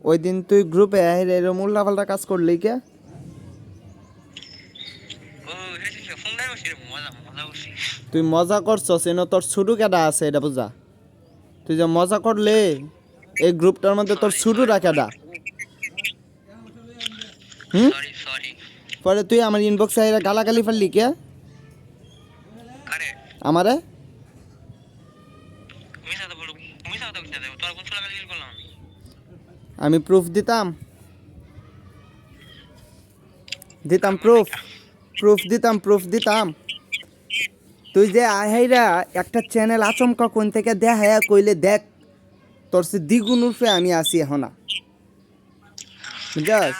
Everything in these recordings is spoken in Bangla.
ওই দিন তুই গ্রুপে এরকম উল্লাপাল্টা কাজ করলি কে? তুই মজা করছস, এনে তোর ছুটু কেডা আছে এটা বুঝা। তুই যে মজা করলে এই গ্রুপটার মধ্যে তোর ছুটুরা কেডা? হুম, পরে তুই আমার ইনবক্সে আইরা গালাগালি ফেললি কে আমারে? আমি প্রুফ দিতাম প্রুফ দিতাম। তুই যে আহাইরা একটা চ্যানেল আচমকা কোন থেকে দেখায়া কইলে দেখ তোর সে দ্বিগুণ রূপে আমি আসি এখন না, বুঝছস?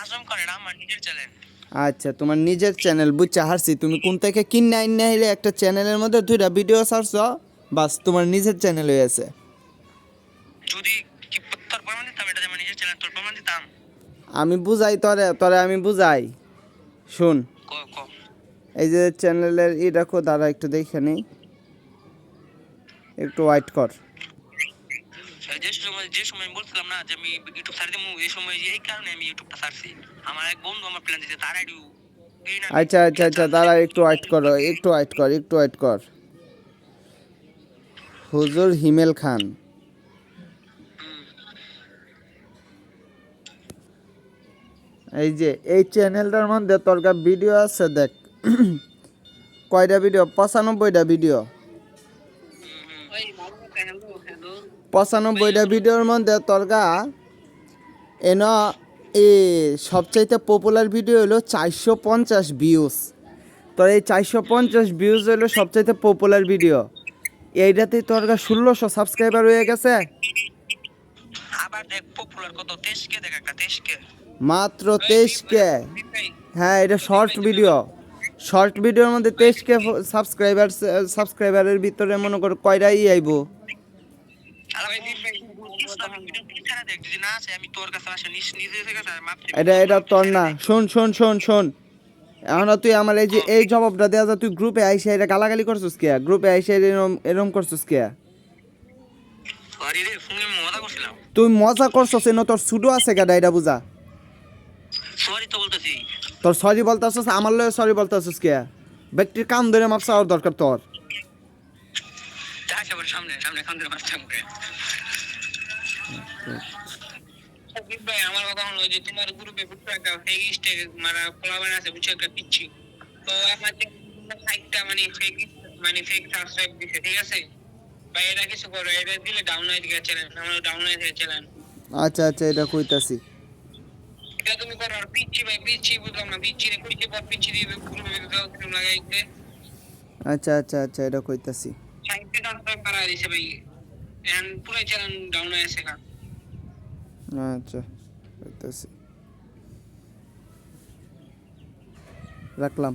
আচ্ছা, তোমার নিজের চ্যানেল বুঝছা হারছি। তুমি কোন থেকে কিনে আইন হইলে একটা চ্যানেলের মধ্যে দুইটা ভিডিও ছাড়ছ, বাস তোমার নিজের চ্যানেল হয়ে আছে। আমি বুঝাই তরে আমি বুঝাই, শুন। এই যে চ্যানেলের ই রাখো, দাঁড়া একটু দেখে নেই, একটু ওয়াইট কর। যে সময় বলছিলাম না যে আমি ইউটিউব ছাড়ি দেবো, এই সময় এই কারণে আমি ইউটিউবটা ছাড়ছি। আমার এক বন্ধু আমার প্ল্যান দিতে, তার আইডিও। আচ্ছা দাঁড়া, একটু ওয়াইট কর। হুজুর হিমেল খান, এই যে এই চ্যানেলটার মধ্যে তোর ভিডিও আছে দেখ। কয়টা ভিডিও? 95টা ভিডিও। 95টা ভিডিওর মধ্যে তোর এন এ সবচাইতে পপুলার ভিডিও হলো 450 ভিউজ। তোর এই 450 ভিউজ হলো সবচাইতে পপুলার ভিডিও। এইটাতেই তোর 1600 সাবস্ক্রাইবার হয়ে গেছে। আবার দেখ পপুলার কত, 23K দেখ, একটা 23K মাত্র 23K। হ্যাঁ, এটা শর্ট ভিডিওর মধ্যে 23K সাবস্ক্রাইবারের ভিতরে মনে কর কয়টাই আইব। এটা তোর না। শোন এখন তুই আমার এই যে এই জবাবটা দেওয়া যায়, তুই গ্রুপে আইসে এটা গালাগালি করছিস কে? গ্রুপে আইসে এরম করছিস কে? তুই মজা করছিস, এনে তোর ছুটো আছে কেডা এটা বুঝা। তোর সরি বলতেছিস, আমার লয়ে সরি বলতেছিস কে? ব্যক্তির কান ধরে মাপ চাওয়ার দরকার তোর। আমার কথা হলো যে তোমার গ্রুপে একটা ফেক স্টেক মানে কোলাবান আছে, বুঝছো, একটা পিচ্ছি। তো আমার সাইটটা মানে ফেক সাবস্ক্রাইব দিছে, ঠিক আছে ভাই? এটা কিছু করো, এটা দিলে ডাউন হয়ে গেছে চ্যানেল, আমার ডাউন হয়ে গেছে চ্যানেল। আচ্ছা এটা কইতাছি। এটা তুমি করো। আর পিচ্ছি ভাই, পিচ্ছি বুঝলাম না, পিচ্ছি রে কইতে পার, পিচ্ছি দিয়ে গ্রুপে দাও তুমি লাগাইতে। আচ্ছা এটা কইতাছি। সাইটটা সাবস্ক্রাইব করা দিছে ভাই, এন্ড পুরো চ্যানেল ডাউন হয়ে গেছে। আচ্ছা কইতাছি, রাখলাম।